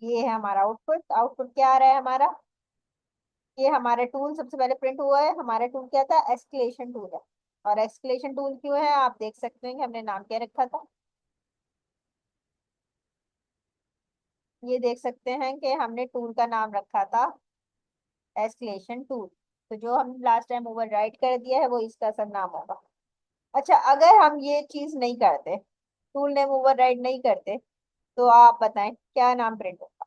ये है हमारा आउटपुट। आउटपुट क्या आ रहा है हमारा, ये हमारा टूल सबसे पहले प्रिंट हुआ है। हमारा टूल क्या था, एस्केलेशन टूल है। और एस्केलेशन टूल क्यों है, आप देख सकते हैं कि हमने नाम क्या रखा था। ये देख सकते हैं कि हमने टूल का नाम रखा था एस्केलेशन टूल। तो जो हम लास्ट टाइम ओवर राइट कर दिया है वो इसका सब नाम होगा। अच्छा, अगर हम ये चीज नहीं करते, टूल नेम ओवर राइट नहीं करते, तो आप बताएं क्या नाम प्रिंट होगा।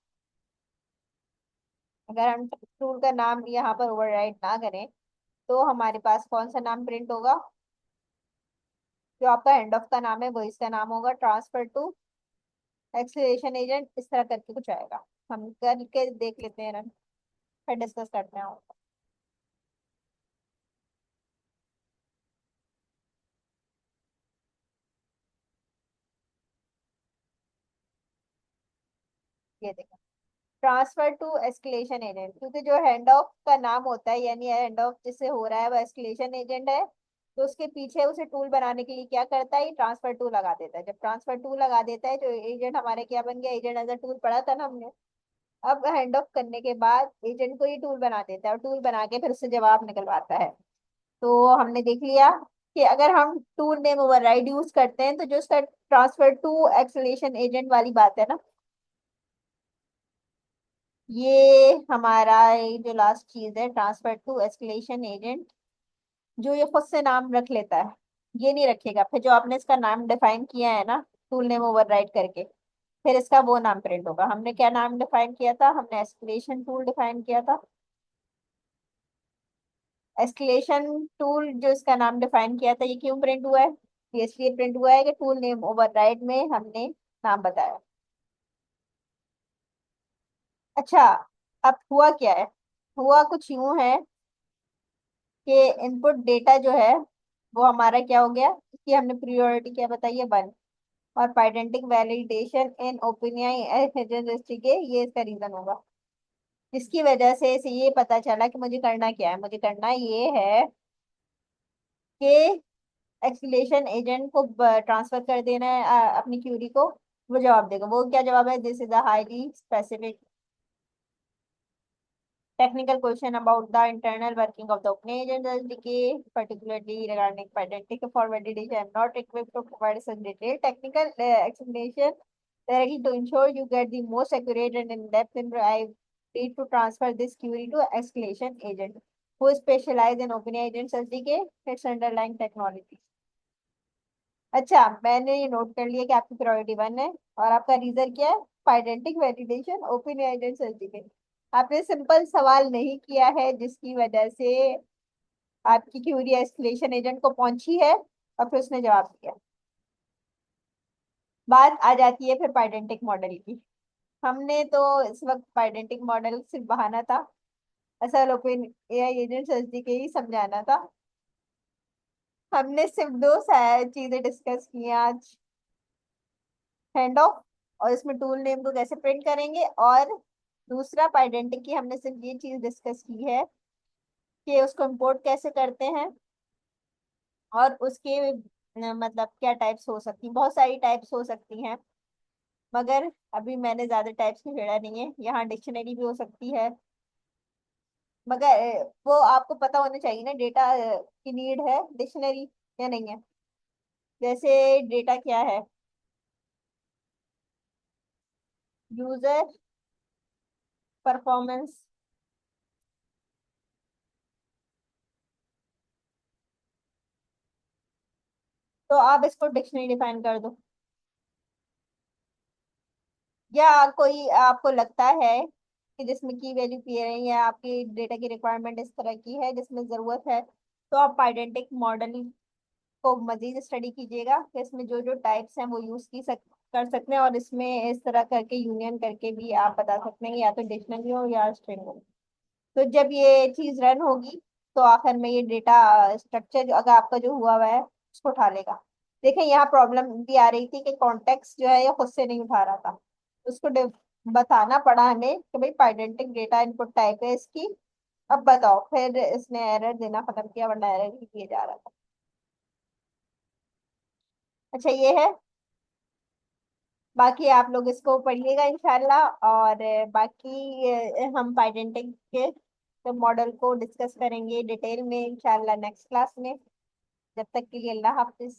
अगर हम टूल का नाम यहाँ पर ओवर राइट ना करें तो हमारे पास कौन सा नाम प्रिंट होगा, जो आपका एंड ऑफ का नाम है वो इसका नाम होगा, ट्रांसफर टू एक्सेलरेशन एजेंट, इस तरह करके कुछ आएगा। हम करके देख लेते हैं रन, फिर डिस्कस करते हैं। ये देखो, ट्रांसफर टू एस्केलेशन एजेंट, क्योंकि जो हैंड ऑफ का नाम होता है यानी हैंड ऑफ जिससे हो रहा है वो एस्केलेशन एजेंट है, तो उसके पीछे उसे टूल बनाने के लिए क्या करता है, ट्रांसफर टू लगा देता है। जब ट्रांसफर टू लगा देता है, जो एजेंट हमारे क्या बन गया, एजेंट एज अ टूल पढ़ा था ना हमने। अब हैंड ऑफ करने के बाद एजेंट को ही टूल बना देता है और टूल बना के फिर उससे जवाब निकलवाता है। तो हमने देख लिया कि अगर हम टूल नेम ओवरराइड यूज करते हैं तो जो उसका ट्रांसफर टू एक्सेलेरेशन एजेंट वाली बात है ना, ये हमारा ये जो लास्ट चीज है ट्रांसफर टू एस्केलेशन एजेंट, जो ये खुद से नाम रख लेता है, ये नहीं रखेगा। फिर जो आपने इसका नाम डिफाइन किया है ना टूल नेम ओवरराइड करके, फिर इसका वो नाम प्रिंट होगा। हमने क्या नाम डिफाइन किया था, हमने एस्केलेशन टूल डिफाइन किया था। एस्केलेशन टूल जो इसका नाम डिफाइन किया था, ये क्यों प्रिंट हुआ है, ये इसलिए प्रिंट हुआ है कि टूल नेम ओवरराइड में हमने नाम बताया। अच्छा, अब हुआ क्या है, हुआ कुछ यूं है
कि इनपुट डेटा जो है वो हमारा क्या हो गया, कि हमने प्रियोरिटी क्या बताई है, 1। और पाइडेंटिक वैलिडेशन इन ओपिनियन के ये इसका रीजन होगा, जिसकी वजह से इसे ये पता चला कि मुझे करना क्या है। मुझे करना ये है कि एक्सक्लेशन एजेंट को ट्रांसफर कर देना है अपनी क्यूरी को। वो जवाब देगा, वो क्या जवाब है, this is a highly specific technical question about the internal working of the OpenAgent SDK, particularly regarding patenting for validation. I'm not equipped to provide such detailed technical explanation directly to ensure you get the most accurate and in-depth info. I need to transfer this query to escalation agent who specialize in OpenAgent SDK, its underlying technology. अच्छा, मैंने ये note कर लिया कि आपकी priority 1 है और आपका रीजन क्या है, पाइडेंटिक वैलिडेशन ओपन एजेंट सर्टिफिकेट। आपने सिंपल सवाल नहीं किया है, जिसकी वजह से आपकी क्यूरी एस्केलेशन एजेंट को पहुंची है और फिर उसने जवाब दिया। बात आ जाती है फिर पाइडेंटिक मॉडल की। हमने तो इस वक्त पाइडेंटिक मॉडल सिर्फ बहाना था, असल ओपन एआई एजेंट सर्टिफिकेट ही समझाना था। हमने सिर्फ दो चीजें डिस्कस की हैं आज, हैंड ऑफ और इसमें टूल नेम को कैसे प्रिंट करेंगे, और दूसरा पाइडेंटिक की हमने सिर्फ ये चीज डिस्कस की है कि उसको इंपोर्ट कैसे करते हैं और उसके मतलब क्या टाइप्स हो सकती हैं। बहुत सारी टाइप्स हो सकती हैं, मगर अभी मैंने ज्यादा टाइप्स की छेड़ा नहीं है। यहाँ डिक्शनरी भी हो सकती है, मगर वो आपको पता होना चाहिए ना, डेटा की नीड है डिक्शनरी या नहीं है। जैसे डेटा क्या है, यूजर परफॉर्मेंस, तो आप इसको डिक्शनरी डिफाइन कर दो। या कोई आपको लगता है कि जिसमें की वैल्यू क्लियर है या आपकी डेटा की रिक्वायरमेंट इस तरह की है जिसमें जरूरत है, तो आप पाइडेंटिक मॉडल को मजीद स्टडी कीजिएगा कि इसमें जो जो टाइप्स हैं वो यूज कर सकते हैं, और इसमें इस तरह करके यूनियन करके भी आप बता सकते हैं या तो डिक्शनरी हो या स्ट्रिंग हो। तो जब ये चीज रन होगी तो आखिर में ये डेटा स्ट्रक्चर अगर आपका जो हुआ हुआ है उसको उठा लेगा। देखें, यहाँ प्रॉब्लम भी आ रही थी कि कॉन्टेक्स्ट जो है ये खुद से नहीं उठा रहा था, उसको बताना पड़ा हमें कि भाई पाइडेंटिक डेटा इनपुट टाइप है इसकी, अब बताओ। फिर इसने एरर देना खत्म किया, वरना एरर ही दिया जा रहा था। अच्छा, ये है। बाकी आप लोग इसको पढ़िएगा इंशाल्लाह, और बाकी हम पाइडेंटिक के मॉडल को डिस्कस करेंगे डिटेल में इंशाल्लाह नेक्स्ट क्लास में। जब तक के लिए अल्लाह हाफिज।